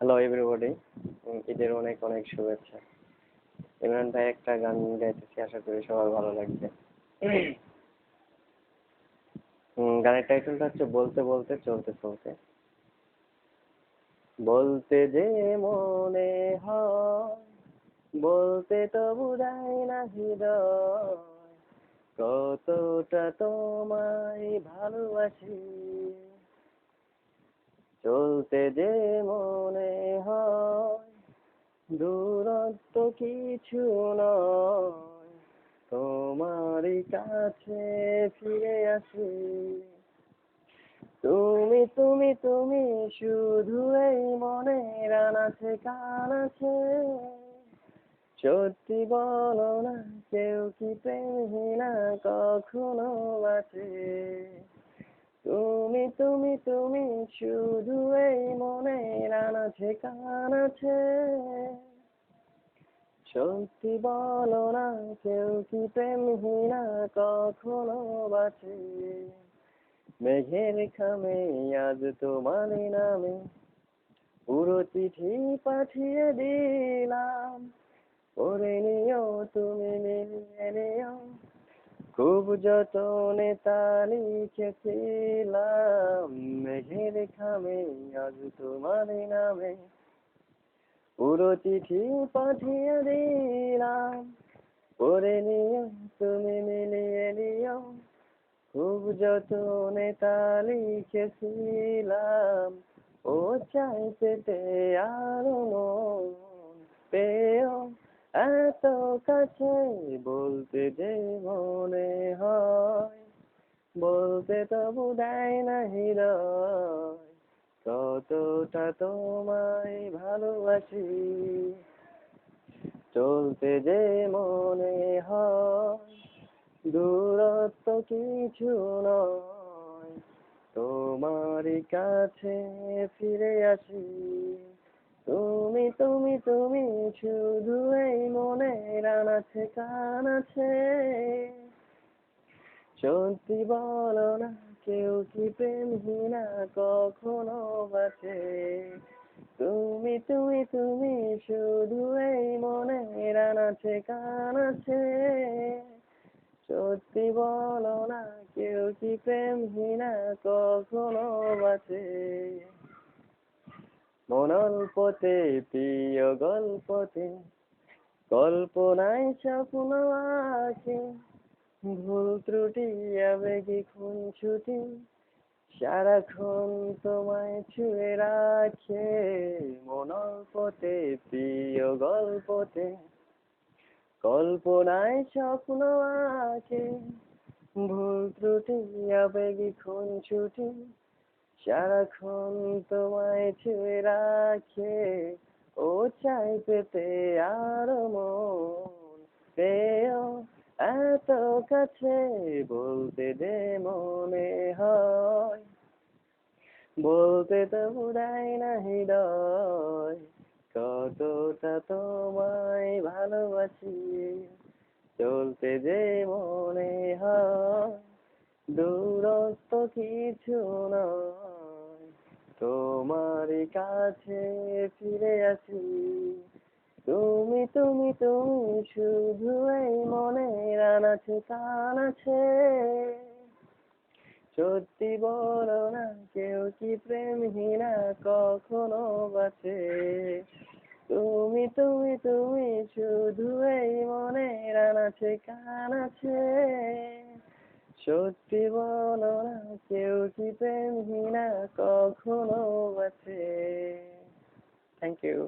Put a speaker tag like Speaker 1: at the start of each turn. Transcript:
Speaker 1: Hello everybody, ঈদের অনেক অনেক শুভেচ্ছা। ইমরান ভাই একটা গান গাইতেছি, আশা করি সবার ভালো লাগবে। গানের টাইটেলটা হচ্ছে বলতে বলতে চলতে চলতে। বলতে যে মনে হয়, বলতে তো বুঝায় না হৃদয়, কতটা তোমায় ভালোবাসি। চলতে যে মনে হয়, দূরত্ব কিছু নয়, তোমারই কাছে ফিরে আসি। তুমি তুমি তুমি শুধু এই মনের আনাচে কানাচে। সত্যি বলো না, কেউ কি প্রেমহীনা কখনো বাঁচে? তুমি তুমি তুমি শুধু এই মনের আনাচে কানাচে। সত্যি বলো না, কেউ কি প্রেমহীনা কখনো বাঁচে? মেঘের খামে আজ তোমার নামে পুরো চিঠি পাঠিয়ে দিলাম। পড়ে নিও, তুমি মিলিয়ে নিও, খুব যতনে তা লিখেছিলাম। মেঘের খামে আজ তোমার নামে পুরো চিঠি পাঠিয়ে দিলাম। পড়ে নিও, তুমি মিলিয়ে নিও, খুব যতনে তা লিখেছিলাম। ও চাইতে আরো মন পেও এত কাছে, বলতে যে মনে হয়, বলতে তবু দেয় না হৃদয়, কতটা তোমায় ভালোবাসি। চলতে যে মনে হয়, দূরত্ব কিছু নয়, তোমারই কাছে ফিরে আসি। তুমি তুমি তুমি শুধু এই মনের আনাচে কানাচে। সত্যি বলো না, কেউ কি প্রেমহীনা কখনো বাঁচে? তুমি তুমি তুমি শুধু এই মনের আনাচে কানাচে। সত্যি বলো না, কেউ কি প্রেমহীনা কখনো বাঁচে? মন অল্পতে প্রিয় গল্পতে, কল্পনায় স্বপ্ন আঁকে, ভুল ত্রুটি আবেগে খুনসুটি, সারাক্ষণ তোমায় ছুঁয়ে রাখে। মন অল্পতে প্রিয় গল্পতে, কল্পনায় স্বপ্ন আঁকে, ভুল ত্রুটি আবেগে খুনসুটি, সারাক্ষণ তোমায় ছুঁয়ে রাখে। ও চাই পেতে আরো মন পেও এত কাছে, বলতে যে মনে হয়, বলতে তো বুঝায় না হৃদয়, কতটা তোমায় ভালোবাসি। চলতে যে মনে হয়, দূরত্ব কিছু নয়, তোমারই কাছে ফিরে আসি। তুমি তুমি তুমি শুধু এই মনের আনাচে কানাচে। সত্যি বলো না, কেউ কি প্রেমহীনা কখনো বাঁচে? তুমি তুমি তুমি শুধু এই মনের আনাচে কানাচে। সত্যি বলো না, কেউ কি প্রেমহীনা কখনো বাঁচে? Thank you.